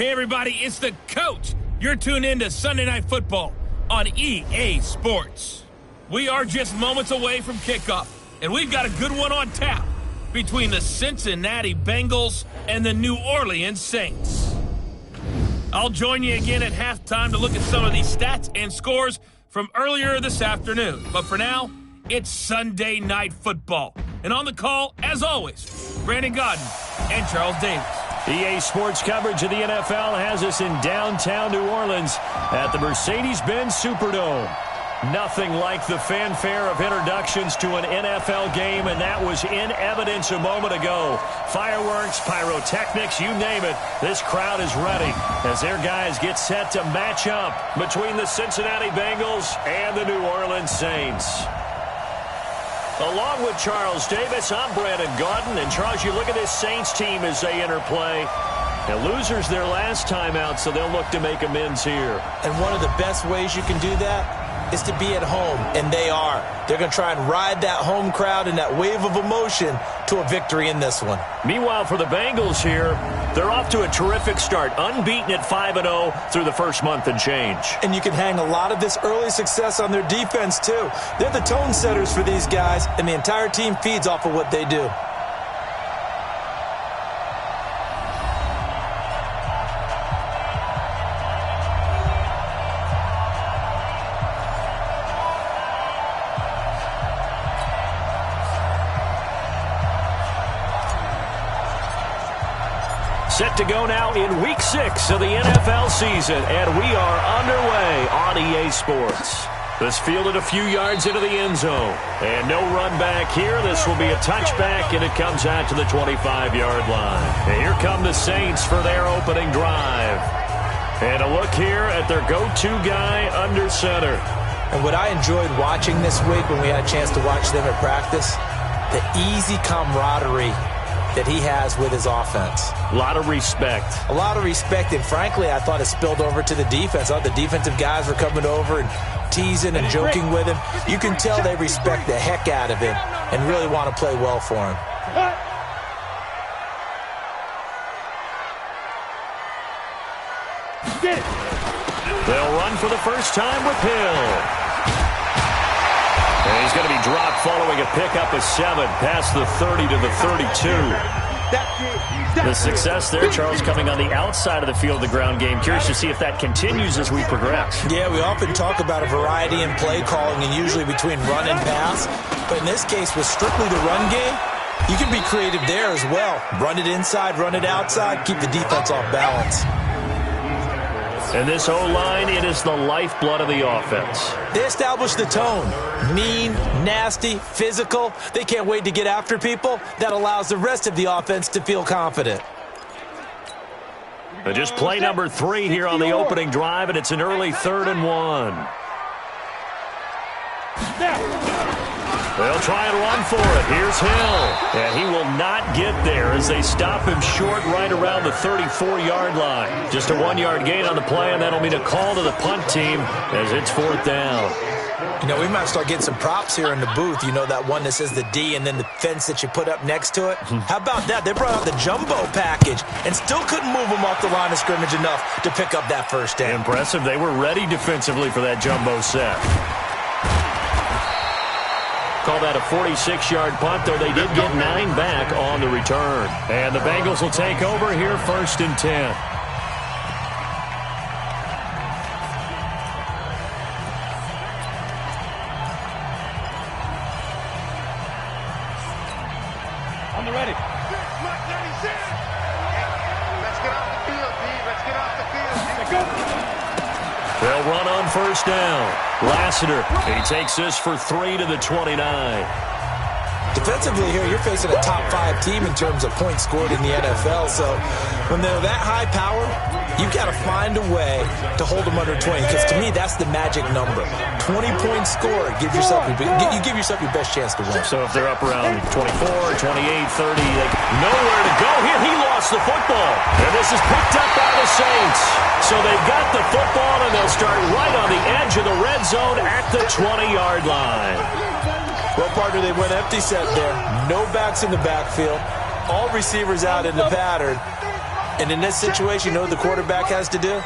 Hey, everybody, it's the coach. You're tuned in to Sunday Night Football on EA Sports. We are just moments away from kickoff, and we've got a good one on tap between the Cincinnati Bengals and the New Orleans Saints. I'll join you again at halftime to look at some of these stats and scores from earlier this afternoon. But for now, it's Sunday Night Football. And on the call, as always, Brandon Godden and Charles Davis. EA Sports coverage of the NFL has us in downtown New Orleans at the Mercedes-Benz Superdome. Nothing like the fanfare of introductions to an NFL game, and that was in evidence a moment ago. Fireworks, pyrotechnics, you name it. This crowd is ready as their guys get set to match up between the Cincinnati Bengals and the New Orleans Saints. Along with Charles Davis, I'm Brandon Godden. And Charles, you look at this Saints team as they enter play. The losers their last time out, so they'll look to make amends here. And one of the best ways you can do that is to be at home, and they are. They're going to try and ride that home crowd and that wave of emotion to a victory in this one. Meanwhile, for the Bengals here, they're off to a terrific start, unbeaten at 5-0 through the first month and change. And you can hang a lot of this early success on their defense, too. They're the tone setters for these guys, and the entire team feeds off of what they do. Set to go now in Week 6 of the NFL season, and we are underway on EA Sports. This fielded a few yards into the end zone, and no run back here. This will be a touchback, and it comes out to the 25-yard line. And here come the Saints for their opening drive. And a look here at their go-to guy under center. And what I enjoyed watching this week when we had a chance to watch them at practice, the easy camaraderie that he has with his offense. A lot of respect. A lot of respect, and frankly, I thought it spilled over to the defense. All the defensive guys were coming over and teasing and joking with him. You can tell they respect the heck out of him and really want to play well for him. They'll run for the first time with Hill. And he's going to be dropped following a pickup of 7 past the 30 to the 32. The success there, Charles, coming on the outside of the field, the ground game. Curious to see if that continues as we progress. Yeah, we often talk about a variety in play calling and usually between run and pass. But in this case, with strictly the run game, you can be creative there as well. Run it inside, run it outside, keep the defense off balance. And this O-line, it is the lifeblood of the offense. They establish the tone. Mean, nasty, physical. They can't wait to get after people. That allows the rest of the offense to feel confident. Just play number 3 here on the opening drive, and it's an early 3rd and 1. They'll try and run for it. Here's Hill. And he will not get there as they stop him short right around the 34-yard line. Just a 1-yard gain on the play, and that'll mean a call to the punt team as it's 4th down. You know, we might start getting some props here in the booth. You know, that one that says the D and then the fence that you put up next to it? How about that? They brought out the jumbo package and still couldn't move them off the line of scrimmage enough to pick up that first down. Impressive. They were ready defensively for that jumbo set. Call that a 46-yard punt, though they did get 9 back on the return. And the Bengals will take over here, 1st and 10. On the ready. Let's get off the field, D. Let's get off the field. Let's go. They'll run on 1st down. Lassiter, he takes this for 3 to the 29. Defensively here, you're facing a top 5 team in terms of points scored in the NFL. So when they're that high power, you've got to find a way to hold them under 20. Because to me, that's the magic number. 20-point score. You give yourself your best chance to win. So if they're up around 24, 28, 30, nowhere to go here. He lost the football. And this is picked up by the Saints. So they've got the football, and they'll start right on the edge of the red zone at the 20-yard line. Well, partner, they went empty set there. No backs in the backfield. All receivers out in the pattern. And in this situation, you know what the quarterback has to do?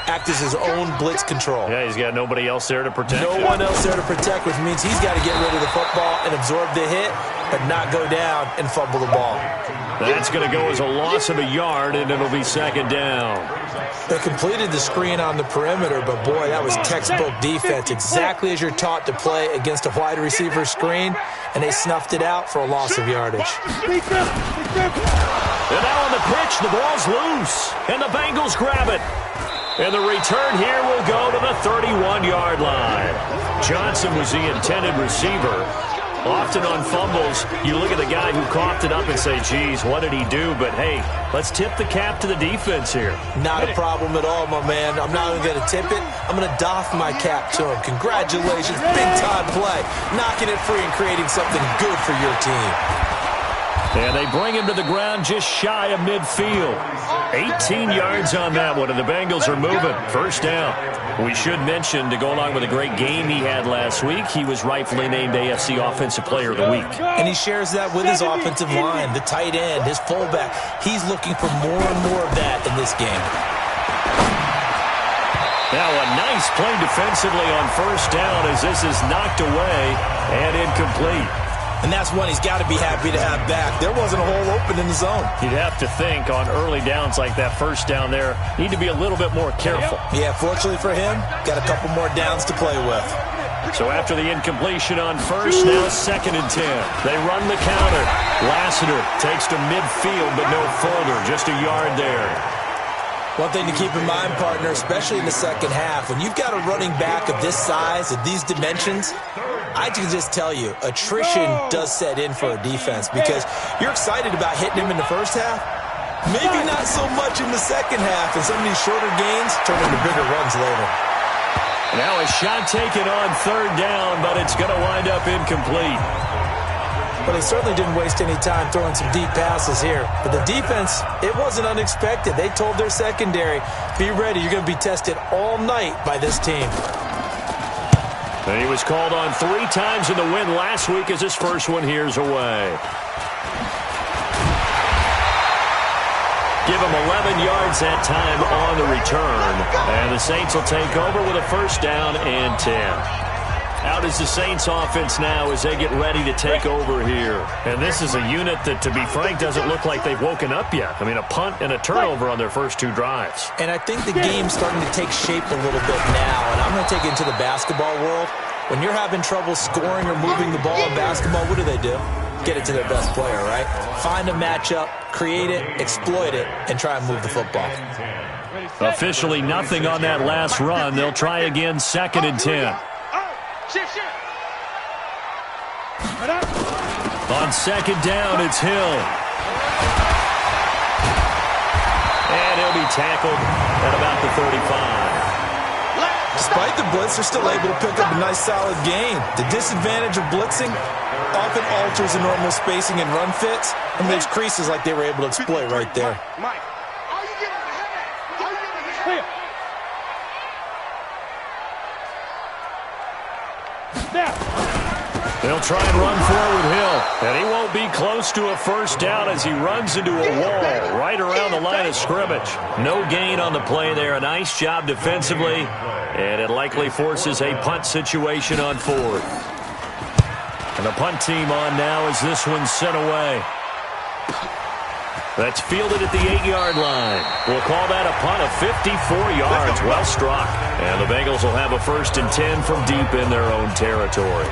Act as his own blitz control. Yeah, he's got nobody else there to protect. No one else there to protect, which means he's got to get rid of the football and absorb the hit, but not go down and fumble the ball. That's going to go as a loss of a yard, and it'll be second down. They completed the screen on the perimeter, but boy, that was textbook defense. Exactly as you're taught to play against a wide receiver screen, and they snuffed it out for a loss of yardage. And now on the pitch, the ball's loose, and the Bengals grab it. And the return here will go to the 31-yard line. Johnson was the intended receiver. Often on fumbles, you look at the guy who coughed it up and say, geez, what did he do? But, hey, let's tip the cap to the defense here. Not a problem at all, my man. I'm not even going to tip it. I'm going to doff my cap to him. Congratulations. Big-time play. Knocking it free and creating something good for your team. And they bring him to the ground just shy of midfield. 18 yards on that one, and the Bengals are moving. First down. We should mention, to go along with a great game he had last week, he was rightfully named AFC Offensive Player of the Week. And he shares that with his offensive line, the tight end, his fullback. He's looking for more and more of that in this game. Now a nice play defensively on first down as this is knocked away and incomplete. And that's one he's got to be happy to have back. There wasn't a hole open in the zone. You'd have to think on early downs like that first down there, need to be a little bit more careful. Yeah, fortunately for him, got a couple more downs to play with. So after the incompletion on first, now second and 10. They run the counter. Lassiter takes to midfield, but no further, just a yard there. One thing to keep in mind, partner, especially in the second half, when you've got a running back of this size, of these dimensions, I can just tell you, attrition does set in for a defense because you're excited about hitting him in the first half. Maybe not so much in the second half, and some of these shorter gains turn into bigger runs later. Now a shot taken on third down, but it's going to wind up incomplete. But they certainly didn't waste any time throwing some deep passes here. But the defense, it wasn't unexpected. They told their secondary, be ready, you're going to be tested all night by this team. And he was called on 3 times in the win last week as his first one here's away. Give him 11 yards that time on the return. And the Saints will take over with a first down and 10. Out is the Saints offense now as they get ready to take over here. And this is a unit that, to be frank, doesn't look like they've woken up yet. I mean, a punt and a turnover on their first 2 drives. And I think the game's starting to take shape a little bit now. And I'm going to take it into the basketball world. When you're having trouble scoring or moving the ball in basketball, what do? Get it to their best player, right? Find a matchup, create it, exploit it, and try and move the football. Officially nothing on that last run. They'll try again, second and 10. On second down, it's Hill. And he'll be tackled at about the 35. Despite the blitz, they're still able to pick up a nice, solid gain. The disadvantage of blitzing often alters the normal spacing and run fits and makes creases like they were able to exploit right there. Mike, are you getting clear? They'll try and run forward Hill. And he won't be close to a first down as he runs into a wall right around the line of scrimmage. No gain on the play there. A nice job defensively. And it likely forces a punt situation on 4th. And the punt team on now as this one's sent away. That's fielded at the 8-yard line. We'll call that a punt of 54 yards. Well struck. And the Bengals will have a first and 10 from deep in their own territory.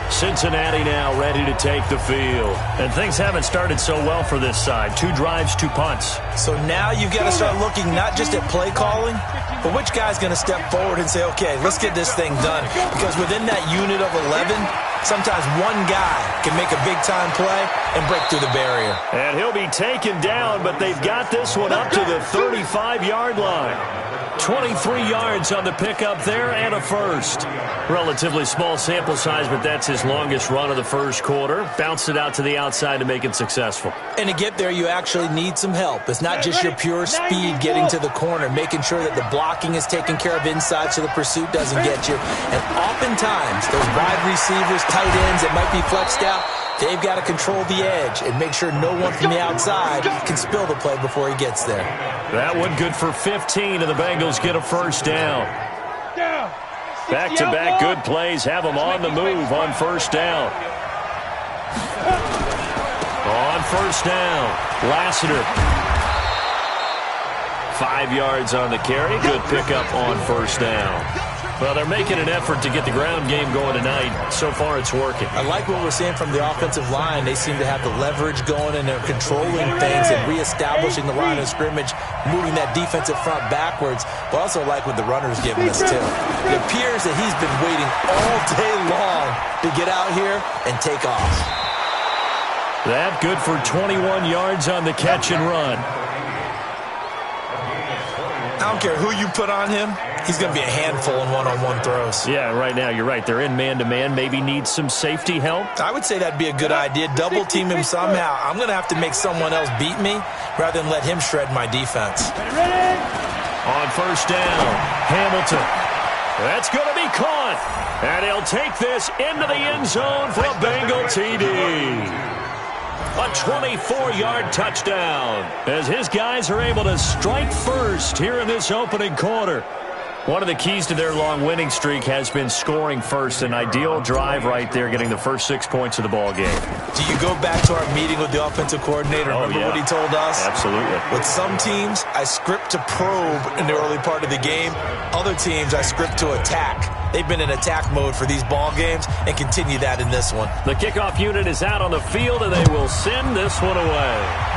Cincinnati now ready to take the field. And things haven't started so well for this side. 2 drives, 2 punts. So now you've got to start looking not just at play calling, but which guy's going to step forward and say, okay, let's get this thing done. Because within that unit of 11, sometimes one guy can make a big-time play and break through the barrier. And he'll be taken down, but they've got this one up to the 35-yard line. 23 yards on the pickup there and a first. Relatively small sample size, but that's his longest run of the first quarter. Bounced it out to the outside to make it successful. And to get there, you actually need some help. It's not just your pure speed getting to the corner, making sure that the blocking is taken care of inside so the pursuit doesn't get you. And oftentimes, those wide receivers, tight ends that might be flexed out, They've got to control the edge and make sure no one from the outside can spill the play before he gets there. That one good for 15, and the Bengals get a first down. Back-to-back good plays have them on the move on first down. On first down, Lassiter. 5 yards on the carry. Good pickup on first down. Well, they're making an effort to get the ground game going tonight. So far, it's working. I like what we're seeing from the offensive line. They seem to have the leverage going, and they're controlling things and reestablishing the line of scrimmage, moving that defensive front backwards. But also like what the runner's giving us, too. It appears that he's been waiting all day long to get out here and take off. That good for 21 yards on the catch and run. I don't care who you put on him. He's going to be a handful in one-on-one throws. Yeah, right now, you're right. They're in man-to-man. Maybe need some safety help. I would say that'd be a good idea. Double team him somehow. I'm going to have to make someone else beat me rather than let him shred my defense. On first down, Hamilton. That's going to be caught. And he'll take this into the end zone for a Bengal TD. A 24-yard touchdown as his guys are able to strike first here in this opening quarter. One of the keys to their long winning streak has been scoring first. An ideal drive right there, getting the first 6 points of the ball game. Do you go back to our meeting with the offensive coordinator? Remember what he told us? Absolutely. With some teams, I script to probe in the early part of the game. Other teams, I script to attack. They've been in attack mode for these ball games and continue that in this one. The kickoff unit is out on the field, and they will send this one away.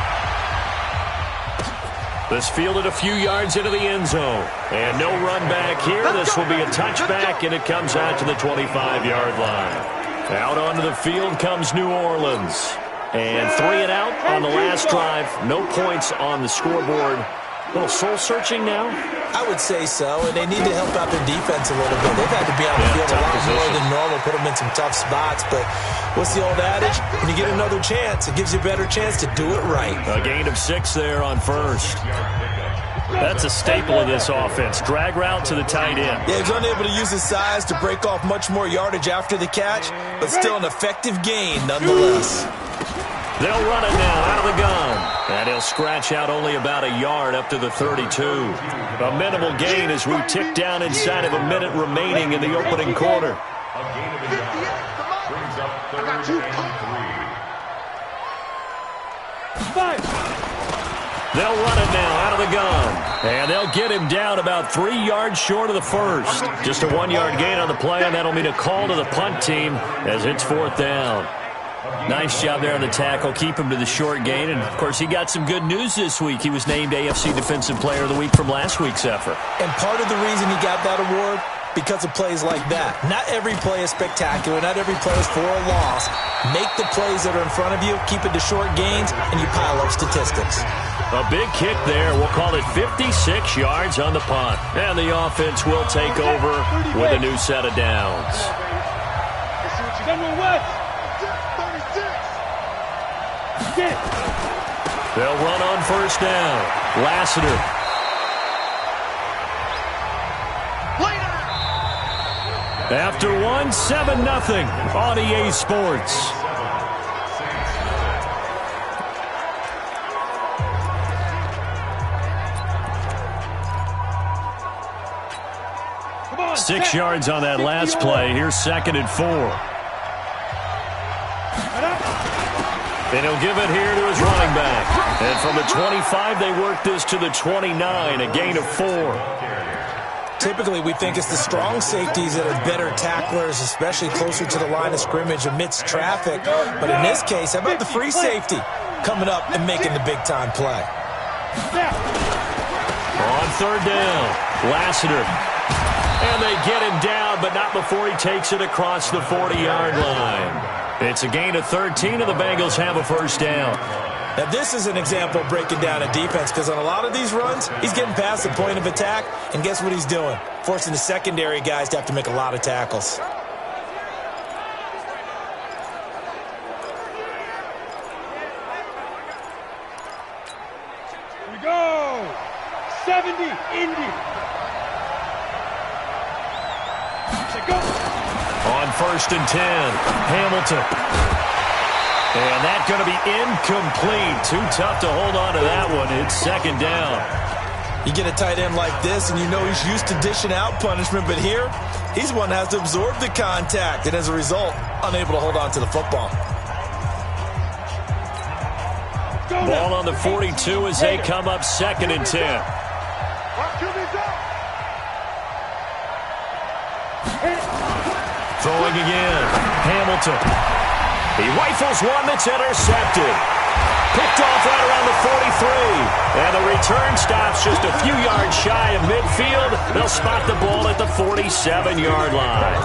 This fielded a few yards into the end zone. And no run back here. This will be a touchback, and it comes out to the 25-yard line. Out onto the field comes New Orleans. And 3 and out on the last drive. No points on the scoreboard. A little soul-searching now? I would say so, and they need to help out their defense a little bit. They've had to be on the field a lot more than normal, put them in some tough spots. But what's the old adage? When you get another chance, it gives you a better chance to do it right. A gain of 6 there on first. That's a staple of this offense. Drag route to the tight end. Yeah, he's unable to use his size to break off much more yardage after the catch, but still an effective gain nonetheless. They'll run it now out of the gun. And he'll scratch out only about a yard up to the 32. A minimal gain as we tick down inside of a minute remaining in the opening quarter. They'll run it now out of the gun. And they'll get him down about 3 yards short of the first. Just a 1-yard gain on the play, and that'll mean a call to the punt team as it's 4th down. Nice job there on the tackle. Keep him to the short gain. And, of course, he got some good news this week. He was named AFC Defensive Player of the Week from last week's effort. And part of the reason he got that award, because of plays like that. Not every play is spectacular. Not every play is for a loss. Make the plays that are in front of you, keep it to short gains, and you pile up statistics. A big kick there. We'll call it 56 yards on the punt. And the offense will take over with a new set of downs. They'll run on first down. Lassiter. After one, 7-0 on EA Sports. On, 6 yards on that last play. Here's 2nd and 4. And he'll give it here to his running back. And from the 25, they work this to the 29, a gain of 4. Typically, we think it's the strong safeties that are better tacklers, especially closer to the line of scrimmage amidst traffic. But in this case, how about the free safety coming up and making the big-time play? On 3rd down, Lassiter. And they get him down, but not before he takes it across the 40-yard line. It's a gain of 13, and the Bengals have a first down. Now, this is an example of breaking down a defense, because on a lot of these runs, he's getting past the point of attack, and guess what he's doing? Forcing the secondary guys to have to make a lot of tackles. Here we go. 70, Indy. On 1st and 10, Hamilton. And that's going to be incomplete. Too tough to hold on to that one. It's second down. You get a tight end like this, and you know he's used to dishing out punishment, but here, he's one that has to absorb the contact, and as a result, unable to hold on to the football. Ball on the 42 as they come up 2nd and 10. Throwing again. Hamilton. He rifles one that's intercepted. Picked off right around the 43. And the return stops just a few yards shy of midfield. They'll spot the ball at the 47-yard line.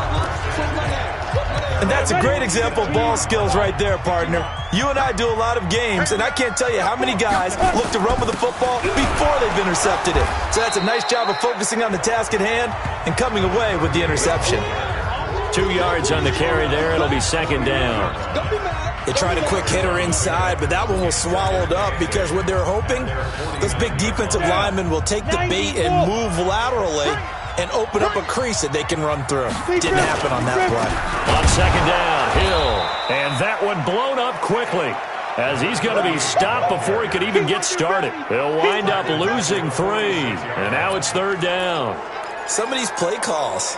And that's a great example of ball skills right there, partner. You and I do a lot of games, and I can't tell you how many guys look to run with the football before they've intercepted it. So that's a nice job of focusing on the task at hand and coming away with the interception. 2 yards on the carry there. It'll be second down. They tried a quick hitter inside, but that one was swallowed up because what they're hoping, those big defensive linemen will take the bait and move laterally and open up a crease that they can run through. Didn't happen on that play. On second down, Hill. And that one blown up quickly as he's going to be stopped before he could even get started. They'll wind up losing 3. And now it's third down. Some of these play calls,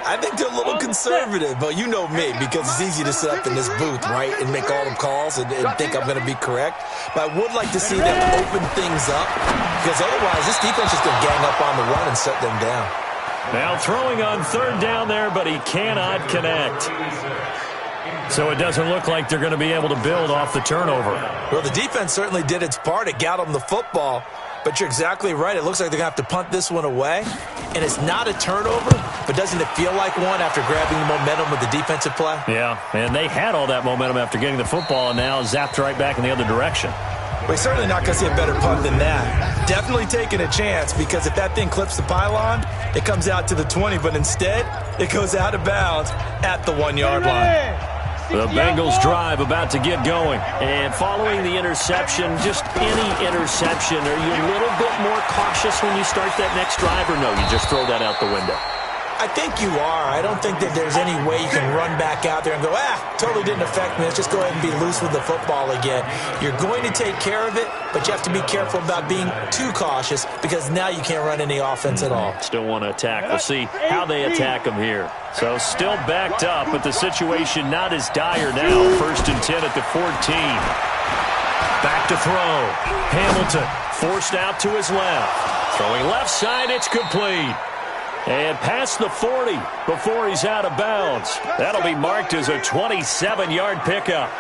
I think they're a little conservative, but you know me, because it's easy to sit up in this booth, right, and make all the calls and think I'm going to be correct. But I would like to see them open things up, because otherwise this defense is going to gang up on the run and shut them down. Now throwing on third down there, but he cannot connect. So it doesn't look like they're going to be able to build off the turnover. Well, the defense certainly did its part. It got them the football. But you're exactly right. It looks like they're going to have to punt this one away. And it's not a turnover, but doesn't it feel like one after grabbing the momentum with the defensive play? Yeah, and they had all that momentum after getting the football and now zapped right back in the other direction. We're certainly not going to see a better punt than that. Definitely taking a chance, because if that thing clips the pylon, it comes out to the 20, but instead it goes out of bounds at the 1-yard line. The Bengals drive about to get going. And following the interception, just any interception, are you a little bit more cautious when you start that next drive, or no, you just throw that out the window? I think you are. I don't think that there's any way you can run back out there and go, totally didn't affect me. Let's just go ahead and be loose with the football again. You're going to take care of it, but you have to be careful about being too cautious, because now you can't run any offense at all. Still want to attack. We'll see how they attack them here. So still backed up, but the situation not as dire now. 1st and 10 at the 14. Back to throw. Hamilton forced out to his left. Throwing left side, it's complete. And past the 40 before he's out of bounds. That'll be marked as a 27-yard pickup.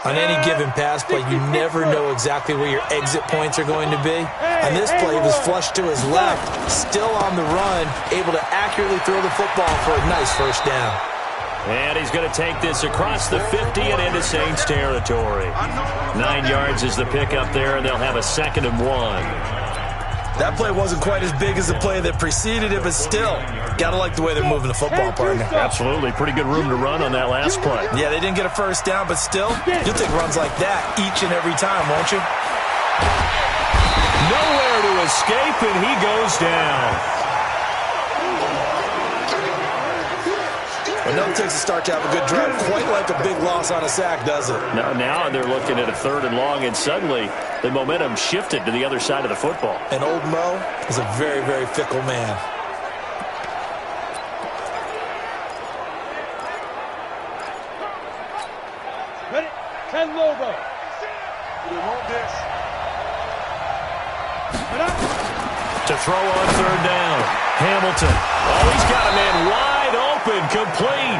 On any given pass play, you never know exactly where your exit points are going to be. On this play, he was flushed to his left, still on the run, able to accurately throw the football for a nice first down. And he's going to take this across the 50 and into Saints territory. 9 yards is the pickup there, and they'll have a 2nd and 1. That play wasn't quite as big as the play that preceded it, but still, got to like the way they're moving the football, partner. Absolutely. Pretty good room to run on that last play. Yeah, they didn't get a first down, but still, you'll take runs like that each and every time, won't you? Nowhere to escape, and he goes down. But no, it takes a start to have a good drive. Quite like a big loss on a sack, does it? Now they're looking at a 3rd and long, and suddenly the momentum shifted to the other side of the football. And old Mo is a very, very fickle man. Ready? 10 Lobo. We want this. To throw on 3rd down. Hamilton. Oh, he's got a man wide open, complete.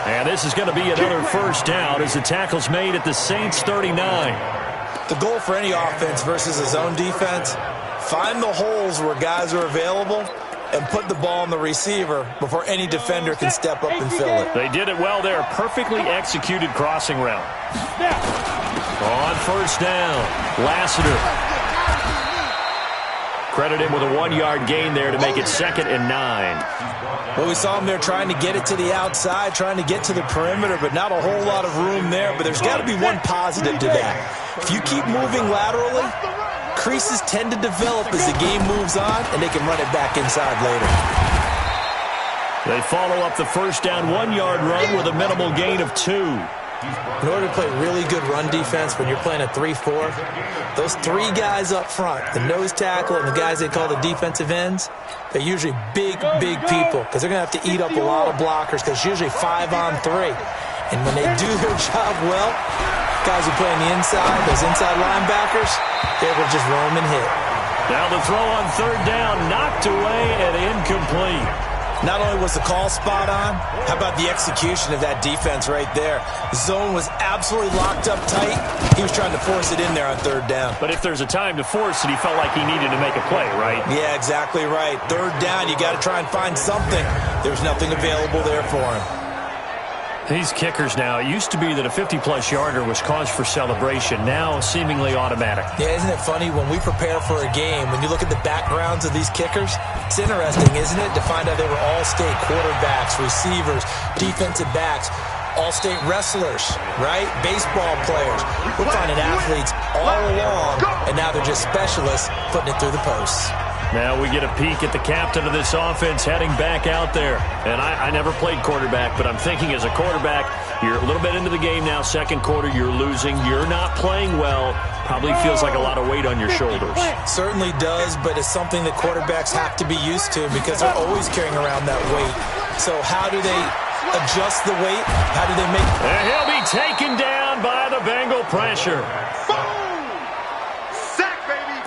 And this is going to be another first down as the tackle's made at the Saints 39. The goal for any offense versus a zone defense, find the holes where guys are available and put the ball on the receiver before any defender can step up and fill it. They did it well there. Perfectly executed crossing route. On first down, Lassiter. Credit him with a 1-yard gain there to make it 2nd and 9. Well, we saw him there trying to get it to the outside, trying to get to the perimeter, but not a whole lot of room there. But there's got to be one positive to that. If you keep moving laterally, creases tend to develop as the game moves on, and they can run it back inside later. They follow up the first down 1-yard run with a minimal gain of 2. In order to play really good run defense when you're playing a 3-4, those three guys up front, the nose tackle and the guys they call the defensive ends, they're usually big people because they're going to have to eat up a lot of blockers because it's usually 5-on-3. And when they do their job well, guys who play on the inside, those inside linebackers, they're able to just roam and hit. Now the throw on third down, knocked away and incomplete. Not only was the call spot on, how about the execution of that defense right there? The zone was absolutely locked up tight. He was trying to force it in there on third down. But if there's a time to force it, he felt like he needed to make a play, right? Yeah, exactly right. Third down, you got to try and find something. There's nothing available there for him. These kickers now, it used to be that a 50-plus yarder was cause for celebration, now seemingly automatic. Yeah, isn't it funny when we prepare for a game, when you look at the backgrounds of these kickers, it's interesting, isn't it, to find out they were all-state quarterbacks, receivers, defensive backs, all-state wrestlers, right? Baseball players. We're finding athletes all along, and now they're just specialists putting it through the posts. Now we get a peek at the captain of this offense heading back out there. And I never played quarterback, but I'm thinking as a quarterback, you're a little bit into the game now, second quarter, you're losing, you're not playing well. Probably feels like a lot of weight on your shoulders. Certainly does, but it's something that quarterbacks have to be used to because they're always carrying around that weight. So how do they adjust the weight? How do they make... And he'll be taken down by the Bengal pressure.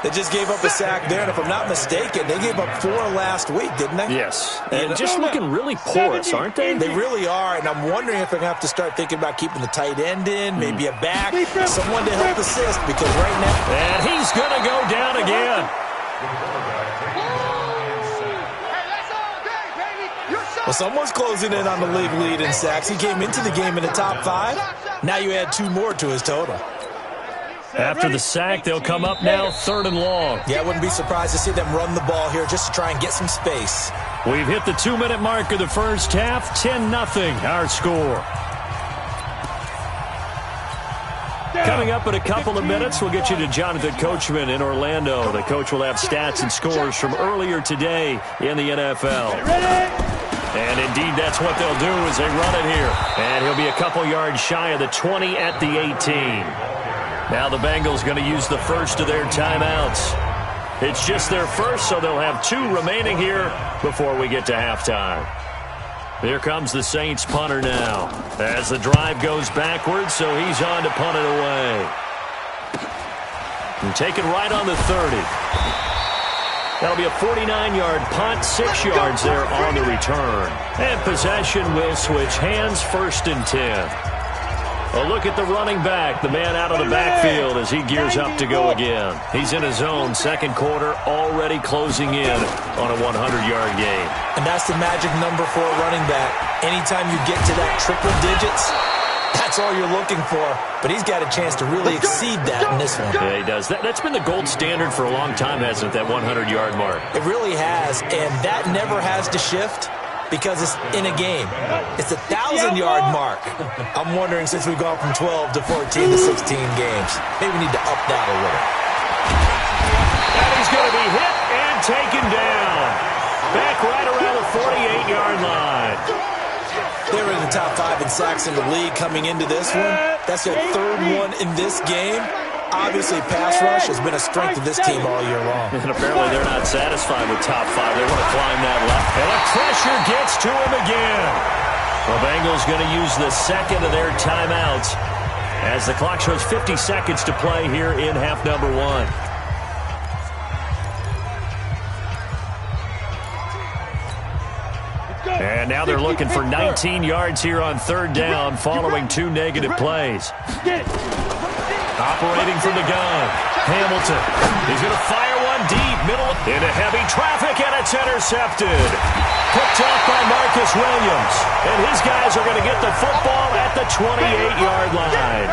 They just gave up a sack there, and if I'm not mistaken, they gave up 4 last week, didn't they? Yes, and just looking really porous, aren't they? They really are, and I'm wondering if they're going to have to start thinking about keeping the tight end in, maybe a back, someone to help assist, because right now... And he's going to go down again. Well, someone's closing in on the league lead in sacks. He came into the game in the top 5. Now you add 2 more to his total. After the sack, they'll come up now, 3rd and long. Yeah, I wouldn't be surprised to see them run the ball here just to try and get some space. We've hit the 2-minute mark of the first half, 10-0 our score. Coming up in a couple of minutes, we'll get you to Jonathan Coachman in Orlando. The coach will have stats and scores from earlier today in the NFL. And indeed, that's what they'll do as they run it here. And he'll be a couple yards shy of the 20 at the 18. Now the Bengals going to use the first of their timeouts. It's just their first, so they'll have 2 remaining here before we get to halftime. Here comes the Saints punter now as the drive goes backwards, so he's on to punt it away. And take it right on the 30. That'll be a 49-yard punt, 6 yards there on the return. And possession will switch hands, 1st and 10. A look at the running back, the man out of the backfield as he gears up to go again. He's in his zone, second quarter, already closing in on a 100-yard game. And that's the magic number for a running back. Anytime you get to that triple digits, that's all you're looking for. But he's got a chance to really exceed that in this one. Yeah, he does. That's been the gold standard for a long time, hasn't it, that 100-yard mark? It really has, and that never has to shift. Because it's in a game. It's a 1,000-yard mark. I'm wondering, since we've gone from 12 to 14 to 16 games, maybe we need to up that a little. And he's going to be hit and taken down. Back right around the 48-yard line. They were in the top 5 in sacks in the league coming into this one. That's their 3rd one in this game. Obviously, pass rush has been a strength of this team all year long. And apparently they're not satisfied with top 5. They want to climb that left. And the pressure gets to him again. The Bengals going to use the second of their timeouts as the clock shows 50 seconds to play here in half number 1. And now they're looking for 19 yards here on 3rd down following 2 negative plays. Operating from the gun, Hamilton. He's going to fire one deep, middle into heavy traffic, and it's intercepted. Picked off by Marcus Williams. And his guys are going to get the football at the 28-yard line.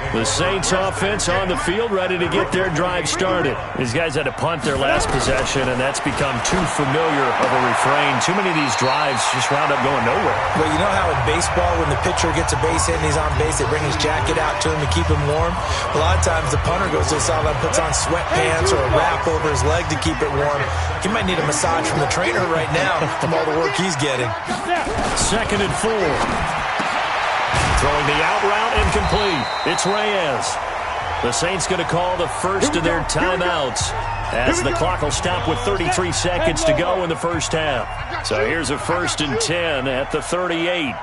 The Saints offense on the field, ready to get their drive started. These guys had to punt their last possession, and that's become too familiar of a refrain. Too many of these drives just wound up going nowhere. Well, you know how in baseball, when the pitcher gets a base hit and he's on base, they bring his jacket out to him to keep him warm? A lot of times the punter goes to the sideline, puts on sweatpants or a wrap over his leg to keep it warm. He might need a massage from the trainer right now from all the work he's getting. 2nd and 4. Throwing the out route incomplete. It's Reyes. The Saints going to call the first of their timeouts as the clock will stop with 33 seconds to go in the first half. So here's a 1st and 10 at the 38.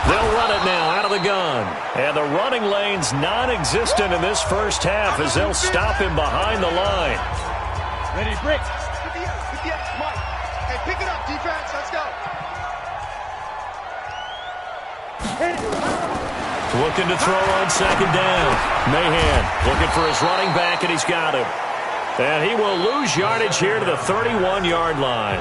They'll run it now out of the gun. And the running lane's non-existent in this first half as they'll stop him behind the line. Ready, break. Mike. Hey, pick it up, defense. Let's go. Looking to throw on 2nd down. Mahan looking for his running back, and he's got him. And he will lose yardage here to the 31-yard line.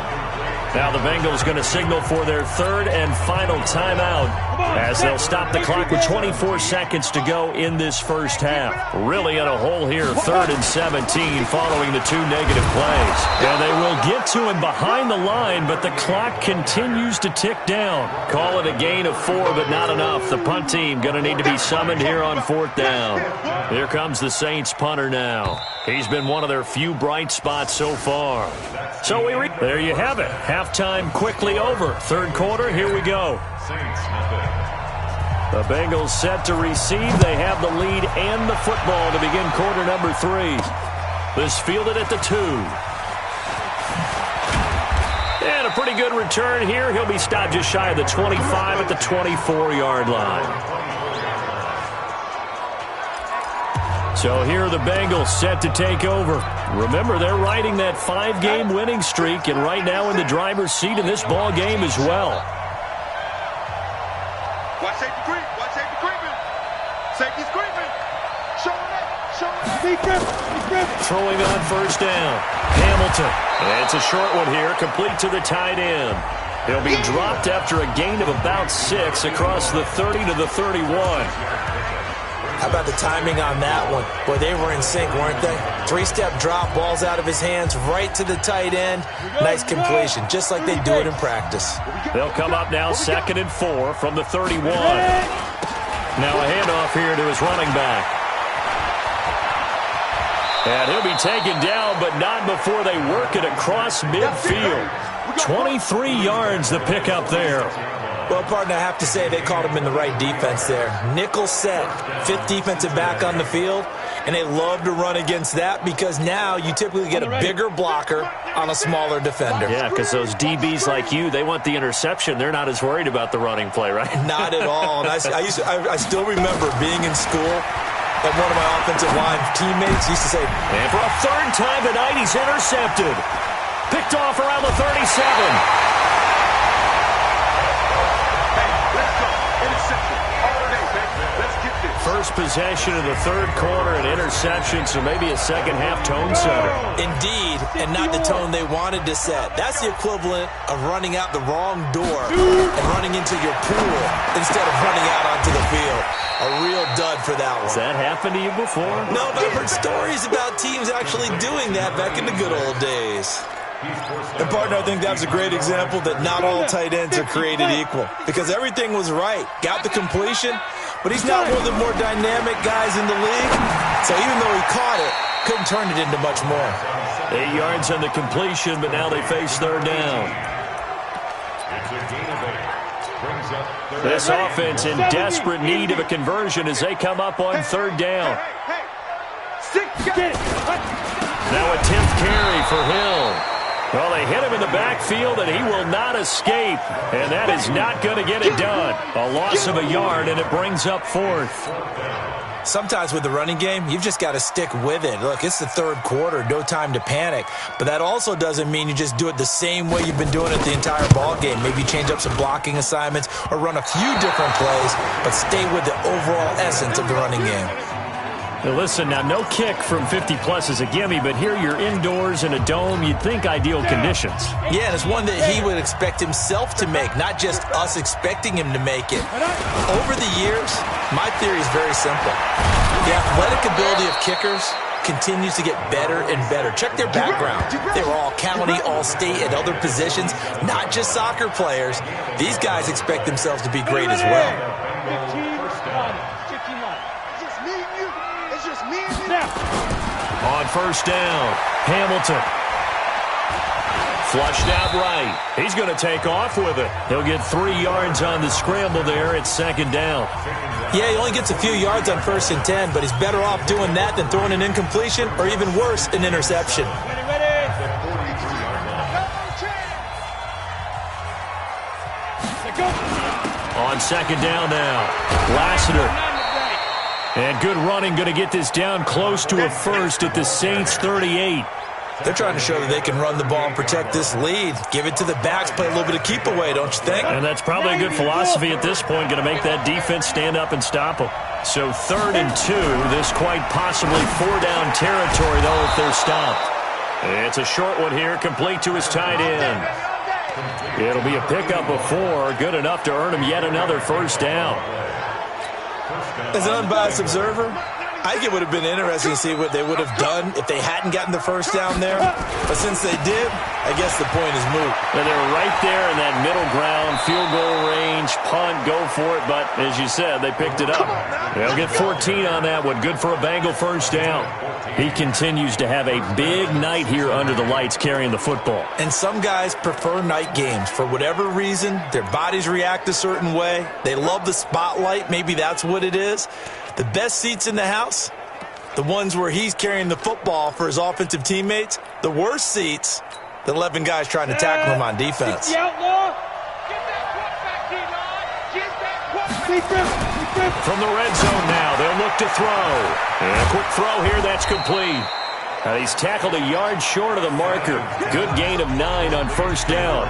Now the Bengals going to signal for their 3rd and final timeout as they'll stop the clock with 24 seconds to go in this first half. Really in a hole here, 3rd and 17 following the 2 negative plays. And they will get to him behind the line, but the clock continues to tick down. Call it a gain of 4, but not enough. The punt team going to need to be summoned here on 4th down. Here comes the Saints punter now. He's been one of their few bright spots so far. So there you have it. Halftime quickly over. 3rd quarter, here we go. The Bengals set to receive. They have the lead and the football to begin quarter number 3. This fielded at the 2. And a pretty good return here. He'll be stopped just shy of the 25 at the 24-yard line. So here are the Bengals set to take over. Remember, they're riding that 5-game winning streak, and right now in the driver's seat in this ball game as well. Watch safety creep. Watch safety creeping. Safety's creeping. Showing up. Throwing on 1st down. Hamilton. And it's a short one here, complete to the tight end. He'll be dropped after a gain of about 6 across the 30 to the 31. How about the timing on that one? Boy, they were in sync, weren't they? 3-step drop, balls out of his hands, right to the tight end. Nice completion, just like they do it in practice. They'll come up now 2nd and 4 from the 31. Now a handoff here to his running back. And he'll be taken down, but not before they work it across midfield. 23 yards the pickup there. Well, partner, I have to say they called him in the right defense there. Nickel set, 5th defensive back on the field, and they love to run against that because now you typically get a bigger blocker on a smaller defender. Yeah, because those DBs like you, they want the interception. They're not as worried about the running play, right? Not at all. And I still remember being in school, and one of my offensive line teammates used to say, and for a 3rd time tonight, he's intercepted. Picked off around the 37. First possession of the 3rd quarter, an interception, so maybe a second-half tone setter. Indeed, and not the tone they wanted to set. That's the equivalent of running out the wrong door and running into your pool instead of running out onto the field. A real dud for that one. Has that happened to you before? No, but I've heard stories about teams actually doing that back in the good old days. And, partner, I think that's a great example that not all tight ends are created equal because everything was right. Got the completion, but he's not one of the more dynamic guys in the league. So even though he caught it, couldn't turn it into much more. 8 yards on the completion, but now they face 3rd down. This offense in desperate need of a conversion as they come up on 3rd down. Now a 10th carry for Hill. Well, they hit him in the backfield, and he will not escape. And that is not going to get it done. A loss of a yard, and it brings up 4th. Sometimes with the running game, you've just got to stick with it. Look, it's the 3rd quarter, no time to panic. But that also doesn't mean you just do it the same way you've been doing it the entire ball game. Maybe change up some blocking assignments or run a few different plays, but stay with the overall essence of the running game. Now listen, now no kick from 50-plus is a gimme, but here you're indoors in a dome. You'd think ideal conditions. Yeah, and it's one that he would expect himself to make, not just us expecting him to make it. Over the years, my theory is very simple. The athletic ability of kickers continues to get better and better. Check their background. They were all county, all state, at other positions, not just soccer players. These guys expect themselves to be great as well. On 1st down, Hamilton Flushed out right. He's going to take off with it. He'll get 3 yards on the scramble there at second down. Yeah, he only gets a few yards on 1st and 10, but he's better off doing that than throwing an incompletion or even worse, an interception. On second down now, Lassiter. And good running, going to get this down close to a first at the Saints 38. They're trying to show that they can run the ball and protect this lead. Give it to the backs, play a little bit of keep away, don't you think? And that's probably a good philosophy at this point, going to make that defense stand up and stop them. So 3rd and 2, this quite possibly 4-down territory, though, if they're stopped. It's a short one here, complete to his tight end. It'll be a pickup of 4, good enough to earn him yet another first down. As an unbiased observer, I think it would have been interesting to see what they would have done if they hadn't gotten the first down there. But since they did, I guess the point is moot. And they're right there in that middle ground, field goal range, punt, go for it. But as you said, they picked it up. They'll get 14 on that one. Good for a Bengal first down. He continues to have a big night here under the lights carrying the football. And some guys prefer night games. For whatever reason, their bodies react a certain way. They love the spotlight. Maybe that's what it is. The best seats in the house, the ones where he's carrying the football for his offensive teammates. The worst seats, the 11 guys trying to tackle him on defense. From the red zone now, they'll look to throw. And a quick throw here, that's complete. He's tackled a yard short of the marker. Good gain of 9 on first down.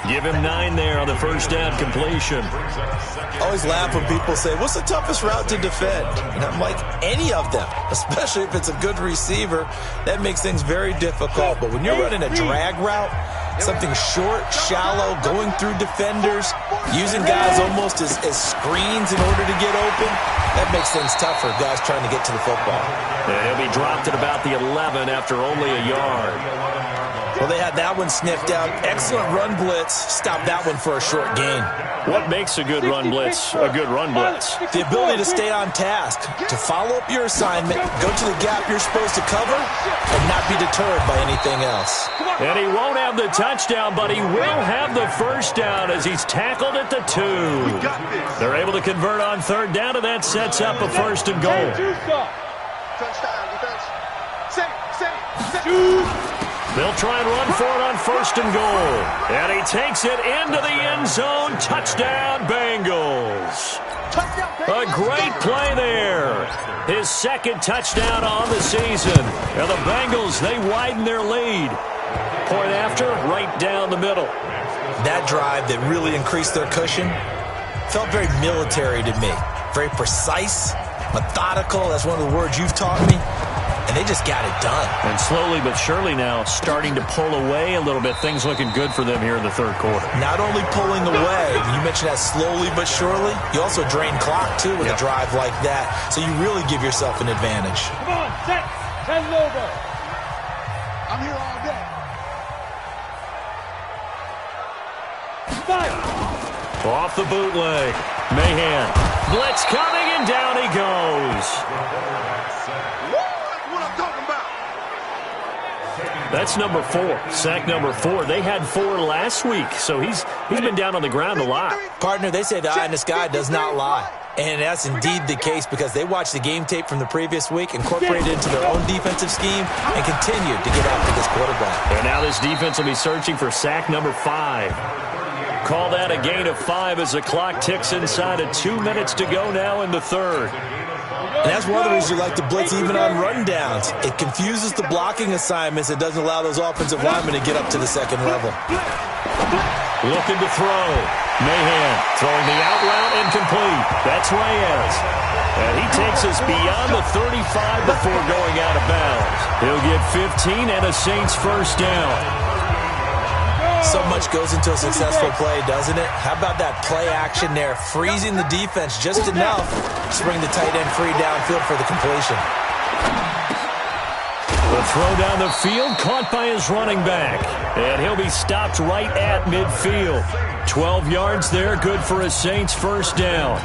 Give him 9 there on the first down completion. I always laugh when people say, what's the toughest route to defend? And I'm like, any of them, especially if it's a good receiver. That makes things very difficult. But when you're running a drag route, something short, shallow, going through defenders, using guys almost as screens in order to get open, that makes things tough for guys trying to get to the football. And he'll be dropped at about the 11 after only a yard. Well, they had that one sniffed out. Excellent run blitz. Stopped that one for a short gain. What makes a good run blitz a good run blitz? The ability to stay on task, to follow up your assignment, go to the gap you're supposed to cover, and not be deterred by anything else. And he won't have the touchdown, but he will have the first down as he's tackled at the 2. They're able to convert on 3rd down, and that sets up a 1st and goal. They'll try and run for it on 1st and goal. And he takes it into the end zone. Touchdown, Bengals. A great play there. His 2nd touchdown on the season. And the Bengals, they widen their lead. Point after, right down the middle. That drive that really increased their cushion felt very military to me. Very precise, methodical. That's one of the words you've taught me. And they just got it done. And slowly but surely now starting to pull away a little bit. Things looking good for them here in the 3rd quarter. Not only pulling away, you mentioned that slowly but surely, you also drain clock, too, with a drive like that. So you really give yourself an advantage. Come on, set. 10 over. I'm here all day. 5. Off the bootleg. Mahan. Blitz coming, and down he goes. That's number 4, sack number 4. They had 4 last week, so he's been down on the ground a lot. Partner, they say the eye in the sky does not lie. And that's indeed the case because they watched the game tape from the previous week, incorporated it into their own defensive scheme, and continued to get after this quarterback. And now this defense will be searching for sack number 5. Call that a gain of 5 as the clock ticks inside of 2 minutes to go now in the 3rd. And that's one of the reasons you like to blitz even on rundowns. It confuses the blocking assignments. It doesn't allow those offensive linemen to get up to the 2nd level. Looking to throw. Mahan throwing the out route incomplete. That's Reyes. And he takes us beyond the 35 before going out of bounds. He'll get 15 and a Saints first down. So much goes into a successful play, doesn't it? How about that play action there, freezing the defense just enough to bring the tight end free downfield for the completion. The throw down the field, caught by his running back. And he'll be stopped right at midfield. 12 yards there, good for a Saints first down.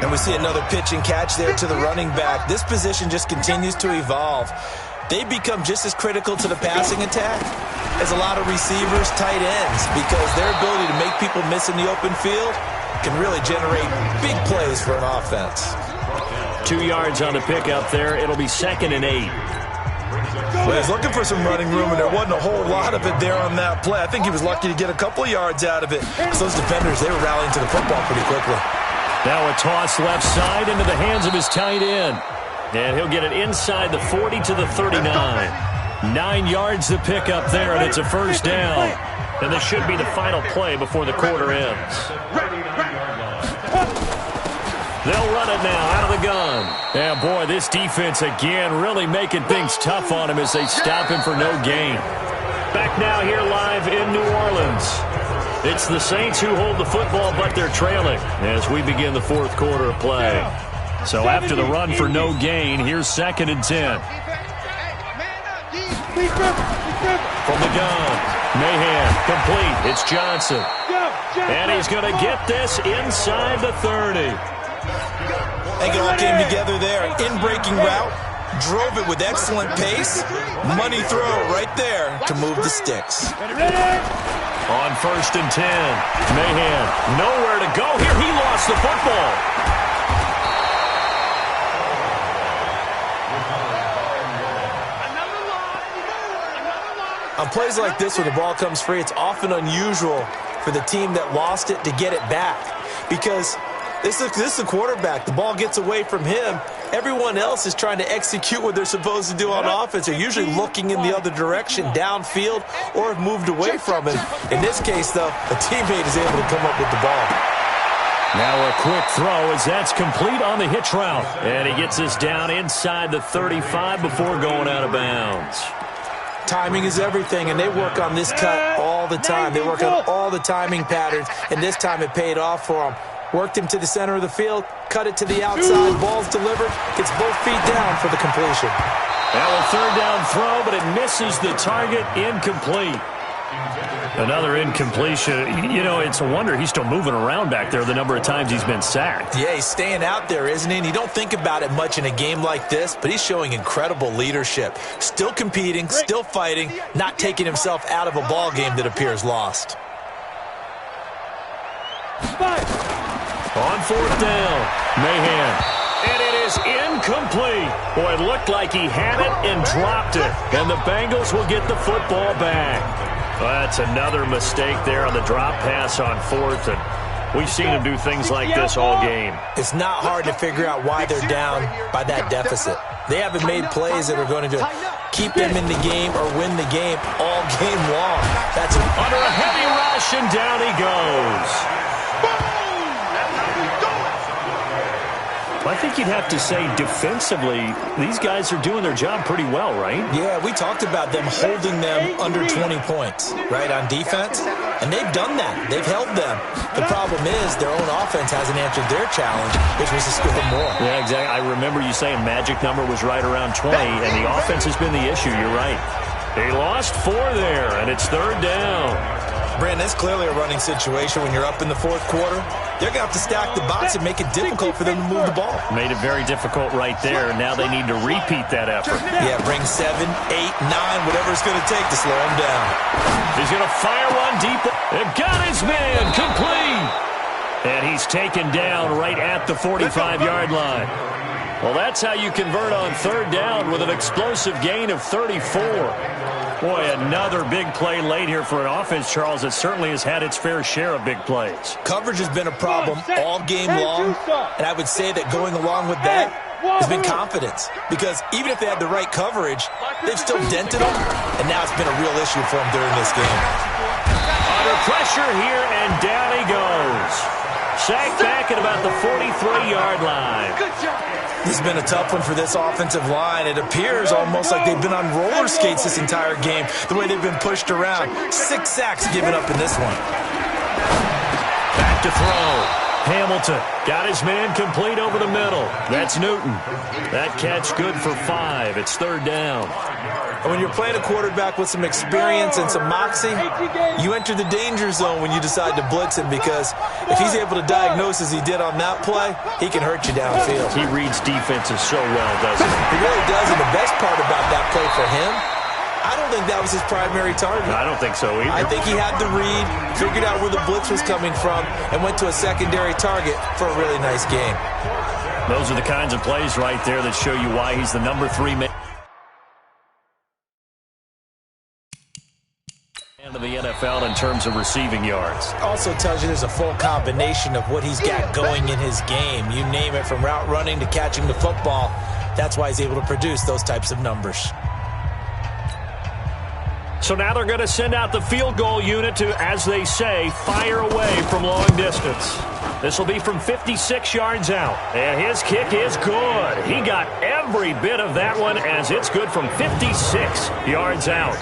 And we see another pitch and catch there to the running back. This position just continues to evolve. they become just as critical to the passing attack as a lot of receivers, tight ends, because their ability to make people miss in the open field can really generate big plays for an offense. 2 yards on the pickup there. It'll be 2nd and 8. Well, he's looking for some running room, and there wasn't a whole lot of it there on that play. I think he was lucky to get a couple of yards out of it. So those defenders, they were rallying to the football pretty quickly. Now a toss left side into the hands of his tight end. And he'll get it inside the 40 to the 39. 9 yards the pickup there, and it's a first down. And this should be the final play before the quarter ends. They'll run it now out of the gun. And boy, this defense again really making things tough on him as they stop him for no gain. Back now here live in New Orleans. It's the Saints who hold the football, but they're trailing as we begin the fourth quarter of play. So after the run for no gain, here's 2nd and 10. From the gun, Mahan, complete. It's Johnson. And he's going to get this inside the 30. I think it all came together there. In-breaking route, drove it with excellent pace. Money throw right there to move the sticks. On 1st and 10, Mahan, nowhere to go here. He lost the football. On plays like this where the ball comes free, it's often unusual for the team that lost it to get it back. Because this is a quarterback. The ball gets away from him. Everyone else is trying to execute what they're supposed to do on offense. They're usually looking in the other direction, downfield, or have moved away from him. In this case, though, a teammate is able to come up with the ball. Now a quick throw as that's complete on the hitch route. And he gets this down inside the 35 before going out of bounds. Timing is everything, and they work on this cut all the time. They work on all the timing patterns, and this time it paid off for them. Worked him to the center of the field, cut it to the outside, ball's delivered, gets both feet down for the completion. Now a 3rd down throw, but it misses the target, incomplete. Another incompletion. You know, it's a wonder he's still moving around back there the number of times he's been sacked. Yeah, he's staying out there, isn't he? And you don't think about it much in a game like this, but he's showing incredible leadership. Still competing, still fighting, not taking himself out of a ball game that appears lost. On 4th down, Mahan. And it is incomplete. Boy, it looked like he had it and dropped it. And the Bengals will get the football back. Well, that's another mistake there on the drop pass on 4th. And we've seen him do things like this all game. It's not hard to figure out why they're down by that deficit. They haven't made plays that are going to keep them in the game or win the game all game long. That's under a heavy rush, and down he goes. I think you'd have to say defensively, these guys are doing their job pretty well, right? Yeah, we talked about them holding them under 20 points, right, on defense. And they've done that. They've held them. The problem is their own offense hasn't answered their challenge, which was to score more. Yeah, exactly. I remember you saying magic number was right around 20, and the offense has been the issue. You're right. They lost 4 there, and it's 3rd down. Brandon, it's clearly a running situation when you're up in the 4th quarter. They're going to have to stack the box and make it difficult for them to move the ball. Made it very difficult right there. Now they need to repeat that effort. Yeah, bring 7, 8, 9, whatever it's going to take to slow him down. He's going to fire one deep. They've got his man complete. And he's taken down right at the 45-yard line. Well, that's how you convert on 3rd down with an explosive gain of 34. Boy, another big play late here for an offense, Charles, that certainly has had its fair share of big plays. Coverage has been a problem all game long, and I would say that going along with that has been confidence. Because even if they had the right coverage, they've still dented them, and now it's been a real issue for them during this game. Under pressure here, and down he goes. Sacked back at about the 43-yard line. This has been a tough one for this offensive line. It appears almost like they've been on roller skates this entire game, the way they've been pushed around. 6 sacks given up in this one. Back to throw. Hamilton got his man complete over the middle. That's Newton. That catch good for 5. It's third down. And when you're playing a quarterback with some experience and some moxie, you enter the danger zone when you decide to blitz him, because if he's able to diagnose as he did on that play, he can hurt you downfield. He reads defenses so well, doesn't he? He really does, and the best part about that play for him, I don't think that was his primary target. I don't think so either. I think he had the read, figured out where the blitz was coming from, and went to a secondary target for a really nice game. Those are the kinds of plays right there that show you why he's the number 3 man of the NFL in terms of receiving yards. Also tells you there's a full combination of what he's got going in his game. You name it, from route running to catching the football. That's why he's able to produce those types of numbers. So now they're going to send out the field goal unit to, as they say, fire away from long distance. This will be from 56 yards out. And his kick is good. He got every bit of that one, as it's good from 56 yards out.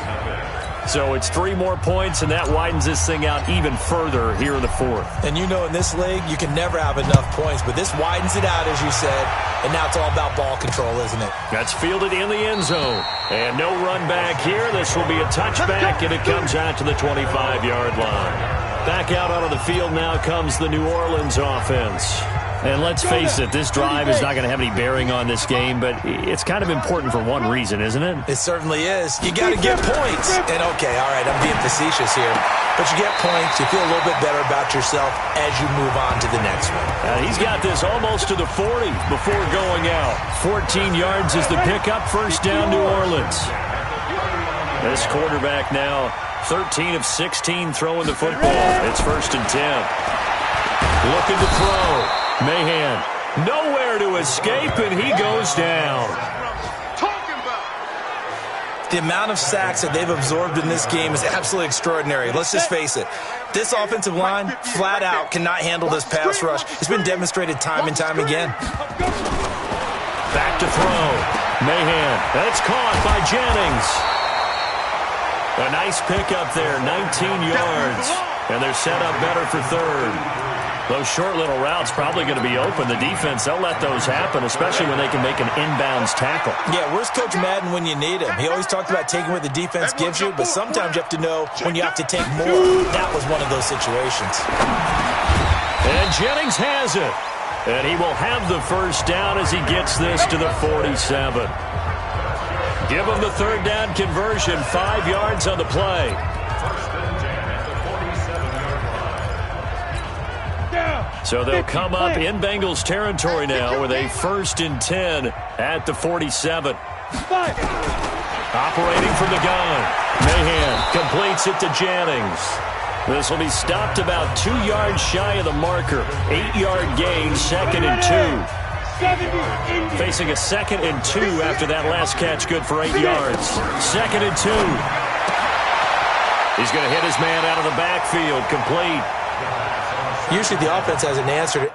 So it's 3 more points, and that widens this thing out even further here in the 4th. And you know, in this league, you can never have enough points, but this widens it out, as you said, and now it's all about ball control, isn't it? That's fielded in the end zone. And no run back here. This will be a touchback, and it comes out to the 25-yard line. Back out onto the field now comes the New Orleans offense. And let's face it, this drive is not going to have any bearing on this game, but it's kind of important for one reason, isn't it? It certainly is. You got to get points. And, okay, all right, I'm being facetious here. But you get points, you feel a little bit better about yourself as you move on to the next one. He's got this almost to the 40 before going out. 14 yards is the pickup. First down, New Orleans. This quarterback now 13 of 16 throwing the football. It's 1st and 10. Looking to throw. Mahan, nowhere to escape, and he goes down. The amount of sacks that they've absorbed in this game is absolutely extraordinary. Let's just face it. This offensive line, flat out, cannot handle this pass rush. It's been demonstrated time and time again. Back to throw. Mahan, that's caught by Jennings. A nice pickup there, 19 yards. And they're set up better for 3rd. Those short little routes probably going to be open. The defense, they'll let those happen, especially when they can make an inbounds tackle. Yeah, where's Coach Madden when you need him? He always talked about taking what the defense gives you, but sometimes you have to know when you have to take more. That was one of those situations. And Jennings has it. And he will have the first down as he gets this to the 47. Give him the 3rd down conversion, 5 yards on the play. So they'll come up in Bengals territory now with a 1st and 10 at the 47. Operating from the gun. Mahan completes it to Jennings. This will be stopped about 2 yards shy of the marker. 8-yard gain, 2nd and 2. Facing a 2nd and 2 after that last catch, good for 8 yards. 2nd and 2. He's going to hit his man out of the backfield, complete. Usually the offense hasn't answered it.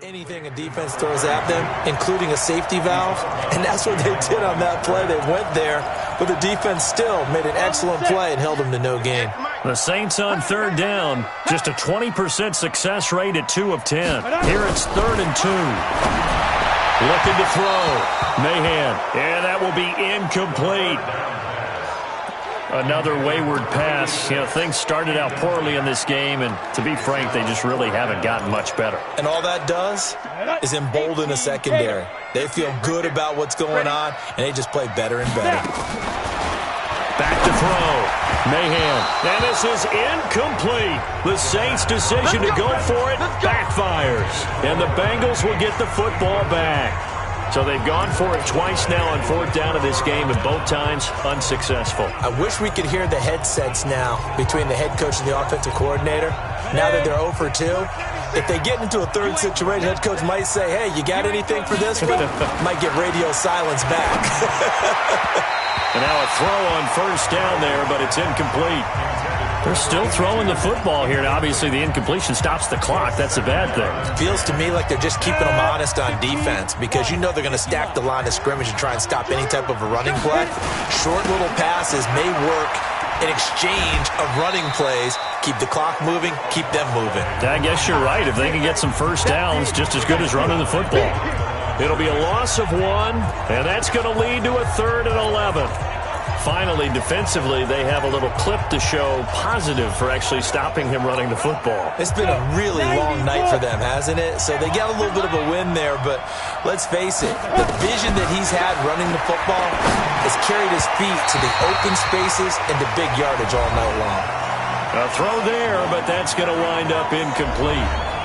Anything a defense throws at them, including a safety valve, and that's what they did on that play. They went there, but the defense still made an excellent play and held them to no gain. The Saints on 3rd down, just a 20% success rate at 2 of 10. Here it's 3rd and 2. Looking to throw. Mahan, and that will be incomplete. Another wayward pass. You know, things started out poorly in this game, and to be frank, they just really haven't gotten much better. And all that does is embolden a secondary. They feel good about what's going on, and they just play better and better. Back to throw. Mahan, and this is incomplete. The Saints' decision to go for it backfires, and the Bengals will get the football back. So they've gone for it twice now on 4th down of this game, and both times unsuccessful. I wish we could hear the headsets now between the head coach and the offensive coordinator. Now that they're 0 for 2, if they get into a 3rd situation, head coach might say, hey, you got anything for this one? Might get radio silence back. And now a throw on 1st down there, but it's incomplete. They're still throwing the football here, and obviously the incompletion stops the clock. That's a bad thing. Feels to me like they're just keeping them honest on defense because you know they're going to stack the line of scrimmage and try and stop any type of a running play. Short little passes may work in exchange of running plays. Keep the clock moving, keep them moving. I guess you're right. If they can get some first downs, just as good as running the football. It'll be a loss of 1, and that's going to lead to a 3rd and 11. Finally, defensively, they have a little clip to show positive for actually stopping him running the football. It's been a really long night for them, hasn't it? So they got a little bit of a win there, but let's face it, the vision that he's had running the football has carried his feet to the open spaces and the big yardage all night long. A throw there, but that's going to wind up incomplete.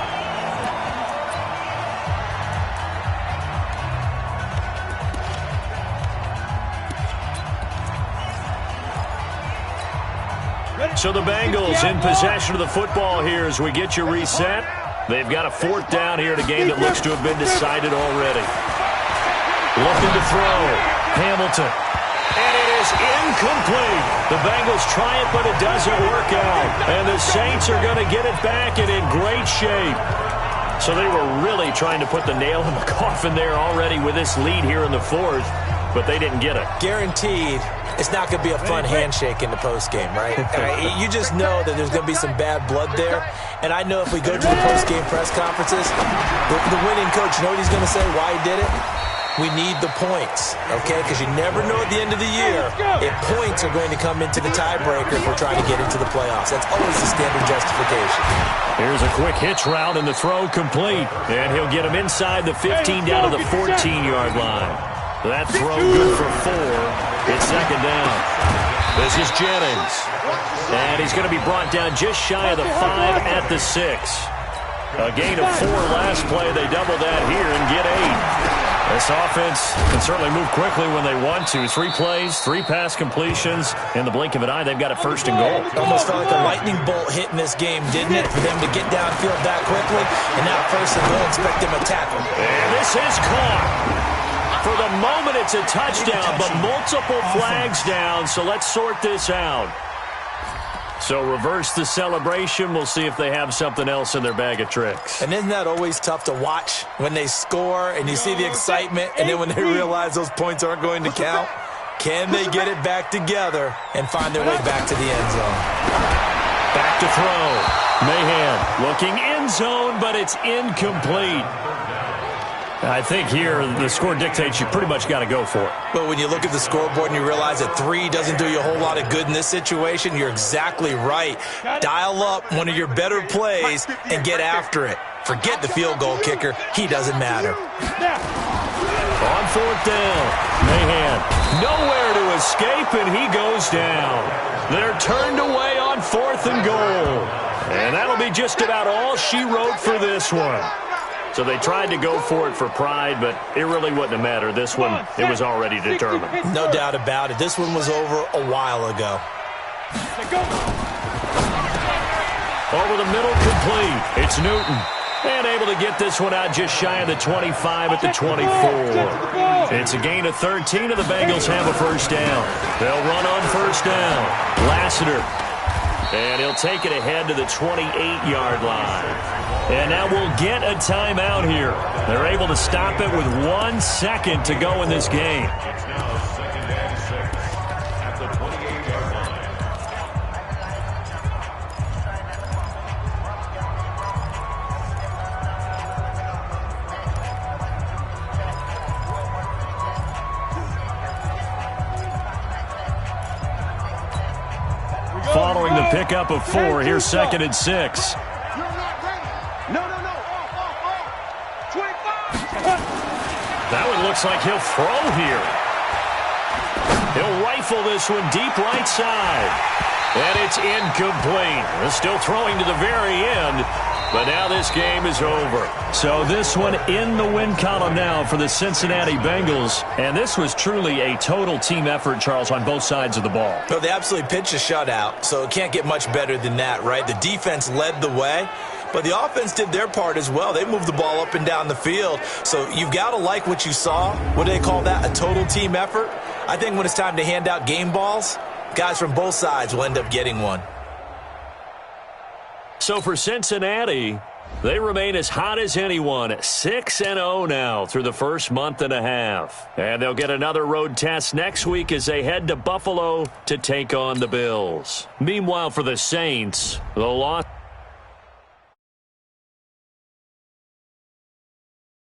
So the Bengals in possession of the football here as we get you reset. They've got a 4th down here in a game that looks to have been decided already. Looking to throw. Hamilton. And it is incomplete. The Bengals try it, but it doesn't work out. And the Saints are going to get it back and in great shape. So they were really trying to put the nail in the coffin there already with this lead here in the 4th, but they didn't get it. Guaranteed. It's not going to be a fun handshake in the postgame, right? You just know that there's going to be some bad blood there. And I know if we go to the postgame press conferences, the winning coach, you know what he's going to say, why he did it? We need the points, okay? Because you never know at the end of the year if points are going to come into the tiebreaker if we're trying to get into the playoffs. That's always the standard justification. Here's a quick hitch route and the throw complete. And he'll get him inside the 15 down to the 14-yard line. That throw good for 4. It's 2nd down. This is Jennings. And he's going to be brought down just shy of the 5 at the 6. A gain of 4 last play. They double that here and get 8. This offense can certainly move quickly when they want to. 3 plays, 3 pass completions. In the blink of an eye, they've got it 1st and goal. Almost felt like a lightning bolt hit in this game, didn't it? For them to get downfield that quickly. And now 1st and goal, expect them to tackle. And this is caught. For the moment, it's a touchdown, but multiple flags down, so let's sort this out. So reverse the celebration. We'll see if they have something else in their bag of tricks. And isn't that always tough to watch when they score and you see the excitement, and then when they realize those points aren't going to count? Can they get it back together and find their way back to the end zone? Back to throw. Mahan looking end zone, but it's incomplete. I think here the score dictates you pretty much got to go for it. But when you look at the scoreboard and you realize that 3 doesn't do you a whole lot of good in this situation, you're exactly right. Dial up one of your better plays and get after it. Forget the field goal kicker. He doesn't matter. On 4th down, Mahan nowhere to escape, and he goes down. They're turned away on 4th and goal. And that'll be just about all she wrote for this one. So they tried to go for it for pride, but it really wouldn't have mattered. This one, it was already determined. No doubt about it. This one was over a while ago. Over the middle, complete. It's Newton. And able to get this one out just shy of the 25 at the 24. It's a gain of 13, and the Bengals have a 1st down. They'll run on 1st down. Lassiter. And he'll take it ahead to the 28-yard line. And now we'll get a timeout here. They're able to stop it with 1 second to go in this game. Following the pickup of 4, here's 2nd and 6. That one looks like he'll throw here. He'll rifle this one deep right side. And it's incomplete. They're still throwing to the very end. But now this game is over. So this one in the win column now for the Cincinnati Bengals. And this was truly a total team effort, Charles, on both sides of the ball. No, they absolutely pitched a shutout, so it can't get much better than that, right? The defense led the way, but the offense did their part as well. They moved the ball up and down the field. So you've got to like what you saw. What do they call that? A total team effort? I think when it's time to hand out game balls, guys from both sides will end up getting one. So for Cincinnati, they remain as hot as anyone, 6-0 now through the first month and a half. And they'll get another road test next week as they head to Buffalo to take on the Bills. Meanwhile, for the Saints, the loss